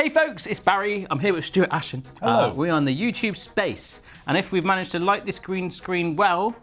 Hey folks, it's Barry. I'm here with Stuart Ashens. Hello. We're on the YouTube space, and if we've managed to light this green screen well,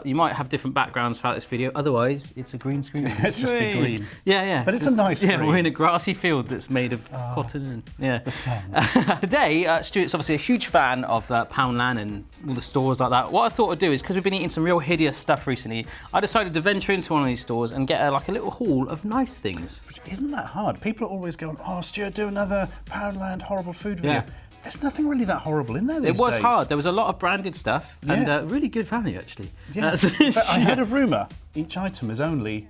you might have different backgrounds throughout this video. Otherwise, it's a green screen. It's just be green. Yeah, yeah. But it's a nice Yeah, green. we're in a grassy field that's made of cotton and yeah. The sun. Today, Stuart's obviously a huge fan of Poundland and all the stores like that. What I thought I'd do is, because we've been eating some real hideous stuff recently, I decided to venture into one of these stores and get like a little haul of nice things. Which isn't that hard. People are always going, oh, Stuart, do another Poundland horrible food review. Yeah. There's nothing really that horrible in there these It was days. hard. There was a lot of branded stuff and really good value, actually. Yeah. But I heard a rumour. Each item is only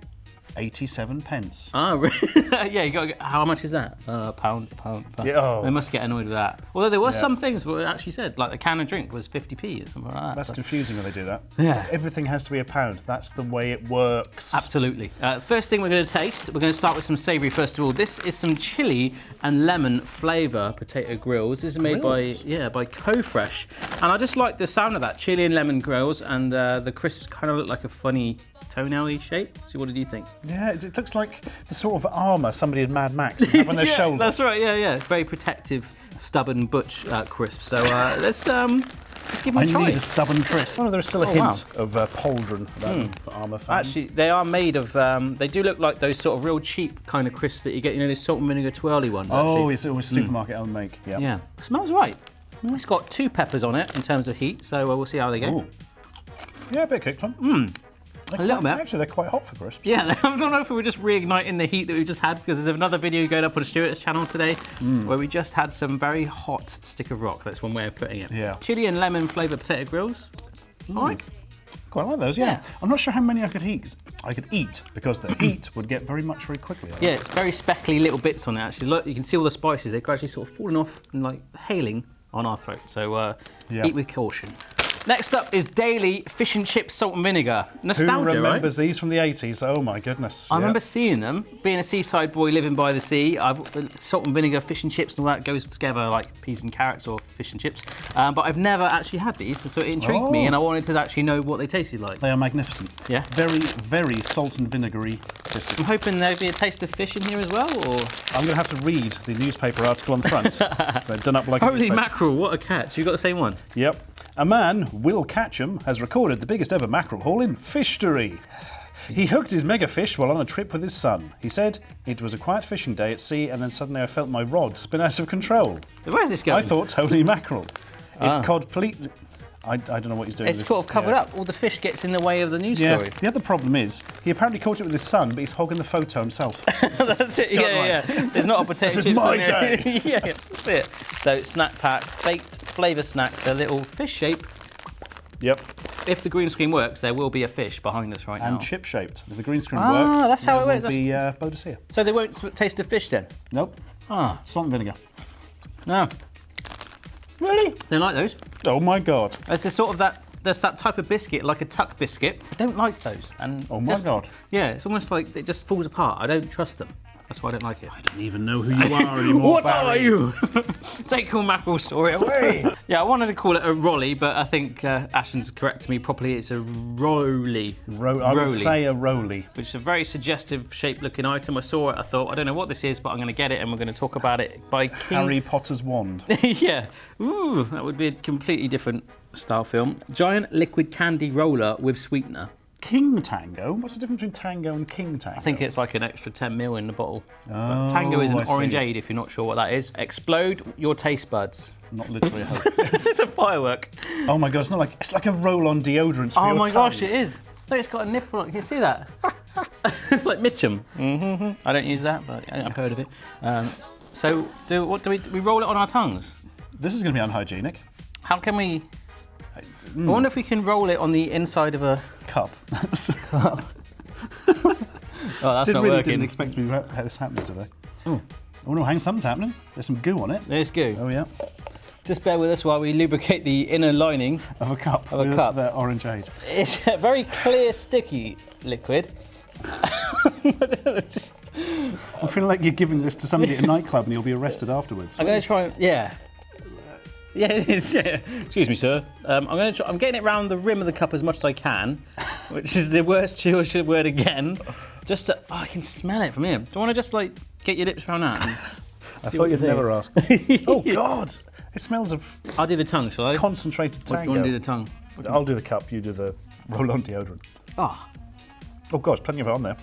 87 pence. Oh, really? Yeah, you got to get, how much is that? Pound. Yeah, oh. They must get annoyed with that. Although there were some things where it actually said, like a can of drink was 50p or something like that. That's confusing when they do that. Yeah. Everything has to be a pound. That's the way it works. Absolutely. First thing we're going to taste, we're going to start with some savoury first of all. This is some chili and lemon flavour potato grills. This is made by Co-Fresh. And I just like the sound of that, chili and lemon grills, and the crisps kind of look like a funny toenail-y shape. So what did you think? Yeah, it looks like the sort of armour somebody in Mad Max would have on their shoulder. That's right, yeah. It's very protective, stubborn butch crisp. So let's give them a try. I need a stubborn crisp. Oh, there's still a hint of pauldron for armour fans. Actually, they are made of, they do look like those sort of real cheap kind of crisps that you get, you know, this salt and vinegar twirly ones. Oh, it's always supermarket own make. Yeah. Yeah, it smells right. It's got 2 peppers on it in terms of heat, so we'll see how they go. Ooh. Yeah, a bit kicked on. A little bit. Actually, they're quite hot for crisps. Yeah, I don't know if we were just reigniting the heat that we've just had, because there's another video going up on Stuart's channel today where we just had some very hot stick of rock. That's one way of putting it. Yeah. Chili and lemon flavoured potato grills. All right. Quite like those, yeah. I'm not sure how many I could eat because the heat would get very quickly. Yeah, it's very speckly little bits on it, actually. Look, you can see all the spices. They're gradually sort of falling off and like hailing on our throat. So eat with caution. Next up is Daily Fish and Chips Salt and Vinegar. Nostalgia, Who remembers these from the 80s? Oh my goodness. I remember seeing them. Being a seaside boy living by the sea, salt and vinegar, fish and chips and all that goes together like peas and carrots or fish and chips. But I've never actually had these, so it intrigued me and I wanted to actually know what they tasted like. They are magnificent. Yeah. Very, very salt and vinegary biscuits. I'm hoping there'd be a taste of fish in here as well, or... I'm going to have to read the newspaper article on the front. So done up like a Holy newspaper. mackerel, what a catch. You got the same one? Yep. A man, Will Catcham, has recorded the biggest ever mackerel haul in fishtory. He hooked his mega fish while on a trip with his son. He said, "It was a quiet fishing day at sea and then suddenly I felt my rod spin out of control. Where's this going? I thought, holy mackerel. It's completely... I don't know what he's doing. It's sort of covered up. All the fish gets in the way of the news story. The other problem is, he apparently caught it with his son, but he's hogging the photo himself. That's it, yeah. There's not a potato This chips is my on there. day. Yeah, that's it. So snack pack, baked flavour snacks, a little fish shape. Yep. If the green screen works, there will be a fish behind us right now. And chip-shaped. If the green screen works, that's how it works. Will be Bodicea. So they won't taste of fish then? Nope. Salt and vinegar. No. Really? They like those. Oh my God. There's that type of biscuit, like a tuck biscuit. I don't like those. And Oh my God. Yeah, it's almost like it just falls apart. I don't trust them. That's why I don't like it. I don't even know who you are anymore, What Barry. are you? Take your mackerel story away. Yeah, I wanted to call it a rolly, but I think Ashens corrected me properly. It's a rolly. I would say a roly. Which is a very suggestive shaped looking item. I saw it, I thought, I don't know what this is, but I'm going to get it and we're going to talk about it by King... Harry Potter's wand. Yeah. Ooh, that would be a completely different style film. Giant liquid candy roller with sweetener. King Tango? What's the difference between Tango and King Tango? I think it's like an extra 10 mil in the bottle. But Tango is an orangeade, if you're not sure what that is. Explode your taste buds. Not literally a hope. It's a firework. Oh my God, it's like a roll-on deodorant for your Oh my tongue. gosh, it is. Look, it's got a nipple on it. Can you see that? It's like Mitchum. I don't use that, but I've heard of it. So, do we roll it on our tongues? This is going to be unhygienic. How can we... I wonder if we can roll it on the inside of a... Cup. Oh, that's not working. Didn't expect to be how this happening today. Oh no, hang something's happening. There's some goo on it. There's goo. Oh yeah. Just bear with us while we lubricate the inner lining of a cup. Of a cup. The orangeade. It's a very clear, sticky liquid. I feel like you're giving this to somebody at a nightclub and you'll be arrested afterwards. I'm going to try. Yeah. Yeah, it is. Yeah. Excuse me, sir. I'm getting it round the rim of the cup as much as I can, which is the worst choice of word again. Just to, I can smell it from here. Do you want to just like get your lips around that? I thought you'd never ask. Oh, God. It smells of I'll do the tongue, shall I? concentrated Or do you tango. want to do the tongue? I'll do the cup, you do the roll-on deodorant. Ah. Oh, gosh, plenty of it on there.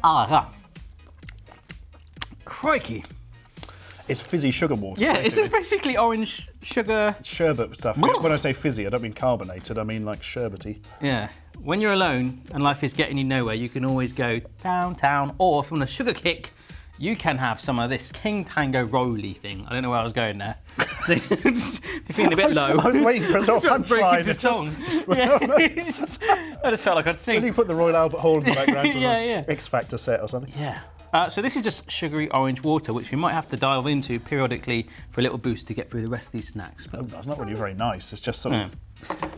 Ah. Crikey. It's fizzy sugar water. Yeah, this is basically orange sugar. Sherbet stuff. When I say fizzy, I don't mean carbonated, I mean like sherbety. Yeah. When you're alone and life is getting you nowhere, you can always go downtown, or if you want a sugar kick, you can have some of this King Tango Roly thing. I don't know where I was going there. So, you're feeling a bit low. I was waiting for a sort of punchline. the song. I just felt like I'd sing. When you put the Royal Albert Hall in the background, Yeah. X Factor set or something. Yeah. So this is just sugary orange water, which we might have to dive into periodically for a little boost to get through the rest of these snacks. Oh, that's not really very nice. It's just sort of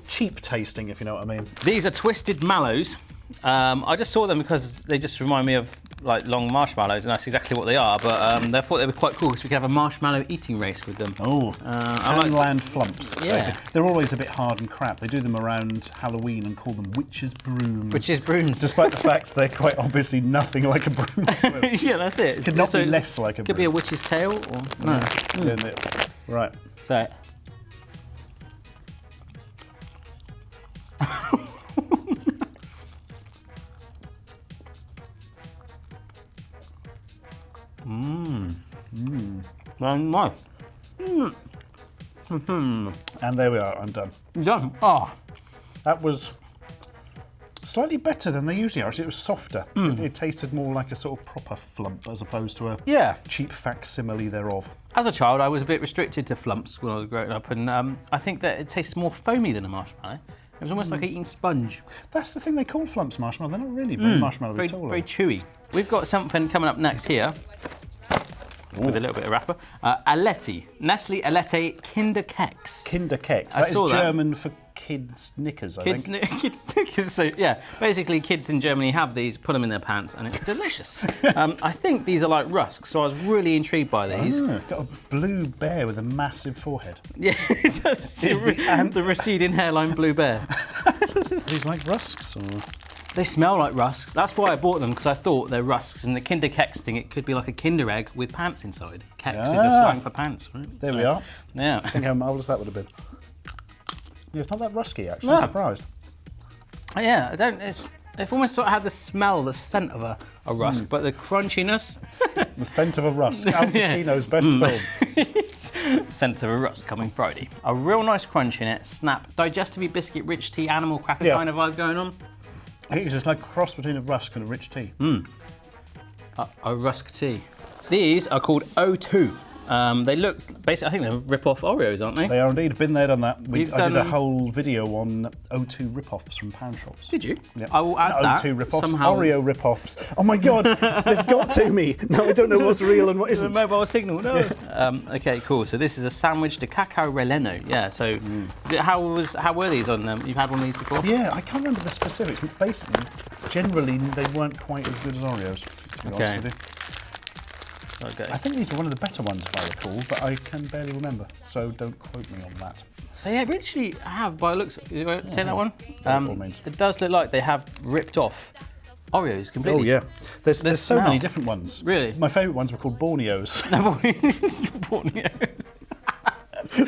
cheap tasting, if you know what I mean. These are twisted mallows. I just saw them because they just remind me of like long marshmallows, and that's exactly what they are. But I thought they were quite cool because we could have a marshmallow eating race with them. Oh, Poundland flumps. Yeah. Basically. They're always a bit hard and crap. They do them around Halloween and call them witches' brooms. Witches' brooms. Despite the fact they're quite obviously nothing like a broom. Yeah, that's it. Could not be less like a broom. Could be a witch's tail, or no. Right. So. Very nice. And there we are, I'm done. Done. Oh. That was slightly better than they usually are. Actually, it was softer. It tasted more like a sort of proper flump as opposed to a cheap facsimile thereof. As a child, I was a bit restricted to flumps when I was growing up, and I think that it tastes more foamy than a marshmallow. It was almost like eating sponge. That's the thing, they call flumps marshmallow. They're not really very marshmallow at all. Very chewy. We've got something coming up next here. With a little bit of wrapper. Aletti. Nestle Alette Kinder Keks. Kinder Keks. I That is saw that. German for kids' knickers, I think. Kids, so yeah, basically kids in Germany have these, put them in their pants, and it's delicious. I think these are like rusks, so I was really intrigued by these. Got a blue bear with a massive forehead. Yeah, it does. The receding hairline blue bear. Are these like rusks or? They smell like rusks. That's why I bought them, because I thought they're rusks. And the Kinder Keks thing, it could be like a Kinder egg with pants inside. Keks is a slang for pants, right? There we are. Yeah. Think how marvellous that would have been. Yeah, it's not that rusky, actually. No. I'm surprised. Yeah, I don't. They've almost sort of had the smell, the scent of a rusk, but the crunchiness. The scent of a rusk. Al Pacino's best film. Scent of a rusk coming Friday. A real nice crunch in it. Snap. Digestible biscuit, rich tea, animal cracker kind of vibe going on. I think it's just like a cross between a rusk and a rich tea. A rusk tea. These are called O2. They look basically, I think they're rip-off Oreos, aren't they? They are indeed. Been there, done that. I did a done- whole video on O2 rip-offs from pound shops. Did you? Yeah. I will add Not that O2 rip-offs, somehow. Oreo rip-offs. Oh my God, they've got to me. Now I don't know what's real and what The isn't. mobile signal, no. Okay, cool. So this is a sandwich de cacao relleno. Yeah. So how were these on them? You've had one of these before? Yeah, I can't remember the specifics, but basically, generally, they weren't quite as good as Oreos, to be honest with you. Okay. I think these were one of the better ones, if I recall, but I can barely remember, so don't quote me on that. They actually have, by looks, you want to say that one? all means. It does look like they have ripped off Oreos completely. Oh yeah, there's so smell. many different ones. Really? My favourite ones were called Borneos. Borneo.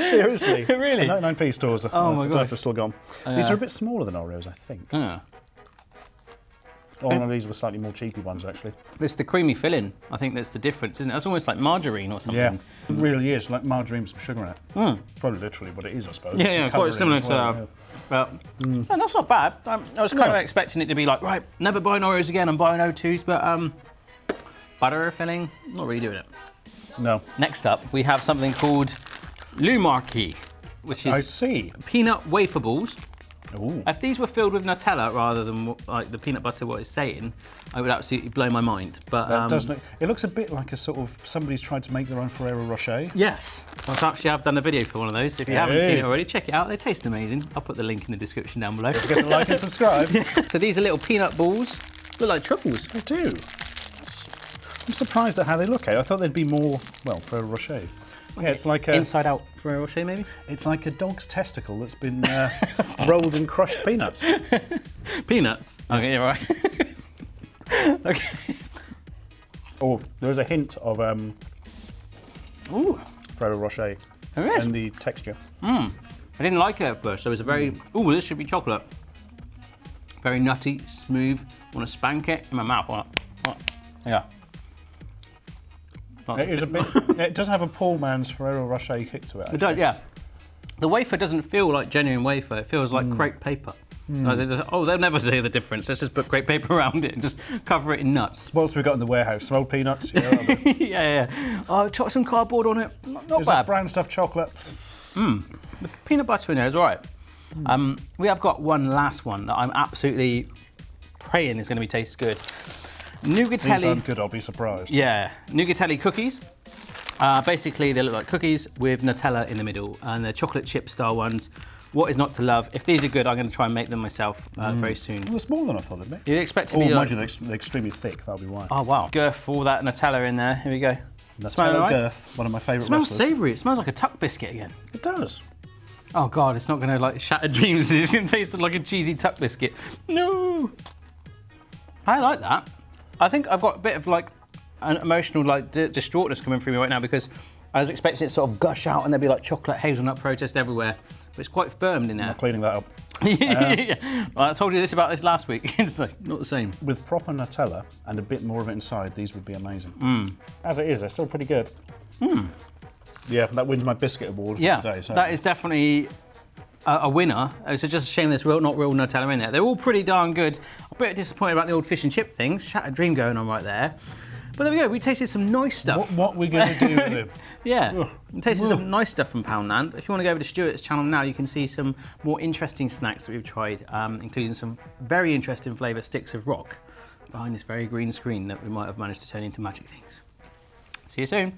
Seriously. Really? 99p stores. Oh my I don't know gosh. if they're still gone. These are a bit smaller than Oreos, I think. Yeah. Oh, one of these were slightly more cheapy ones, actually. It's the creamy filling. I think that's the difference, isn't it? That's almost like margarine or something. Yeah, it really is, like margarine with some sugar in it. Probably literally what it is, I suppose. Yeah, Some quite similar colouring as well, to. And that's not bad. I was kind of expecting it to be like, right, never buying Oreos again. I'm buying O2s, but butter filling, not really doing it. No. Next up, we have something called Lumarki, which I is see. peanut wafer balls. Ooh. If these were filled with Nutella rather than like the peanut butter what it's saying, I would absolutely blow my mind. But That does look, it looks a bit like a sort of, somebody's tried to make their own Ferrero Rocher. yes, I've done a video for one of those. If you haven't seen it already, check it out. They taste amazing. I'll put the link in the description down below. Don't forget to like and subscribe. So these are little peanut balls. Look like truffles. They do. I'm surprised at how they look. I thought they'd be more, well, Ferrero Rocher. Yeah, it's like a Inside out Ferrero Rocher, maybe? it's like a dog's testicle that's been rolled in crushed peanuts. Peanuts? Okay, yeah, right. Okay. Or there's a hint of Ooh, Ferrero Rocher. there is. And the texture. I didn't like it at first. There was a very, ooh, this should be chocolate. Very nutty, smooth. Want to spank it in my mouth. Yeah. It is a bit. It does have a poor man's Ferrero Rocher kick to it. It does, yeah. The wafer doesn't feel like genuine wafer. It feels like crepe paper. They'll never do the difference. Let's just put crepe paper around it and just cover it in nuts. What else we got in the warehouse? Smoked peanuts. Yeah. Oh, chuck some cardboard on it. Not There's bad. this brown stuffed chocolate. The peanut butter in there is all right. We have got one last one that I'm absolutely praying is going to taste good. These Nougatelli. aren't good. I'll be surprised. Yeah, Nougatelli cookies. Basically, they look like cookies with Nutella in the middle, and they're chocolate chip style ones. What is not to love? If these are good, I'm going to try and make them myself very soon. Well, they're smaller than I thought they'd be. You'd expect to Oh, be mind like... you, they're extremely thick. That'll be why. Oh, wow. Girth all that Nutella in there. Here we go. Smell Nutella all right? Girth, one of my favourite It smells wrestlers. savoury. It smells like a tuck biscuit again. It does. Oh, God, it's not going to like shatter dreams. It's going to taste like a cheesy tuck biscuit. No! I like that. I think I've got a bit of like an emotional like distraughtness coming through me right now because I was expecting it to sort of gush out and there'd be like chocolate hazelnut protest everywhere. But it's quite firm in there. I'm cleaning that up. Yeah. Well, I told you this about this last week. It's like not the same. With proper Nutella and a bit more of it inside, these would be amazing. As it is, they're still pretty good. Yeah, that wins my biscuit award for today. So. That is definitely a winner. It's just a shame there's not real Nutella in there. They're all pretty darn good. I'm a bit disappointed about the old fish and chip things. Shattered dream going on right there. But there we go, we tasted some nice stuff. What are we going to do with it? Yeah, we tasted some nice stuff from Poundland. If you want to go over to Stuart's channel now, you can see some more interesting snacks that we've tried, including some very interesting flavour sticks of rock behind this very green screen that we might have managed to turn into magic things. See you soon.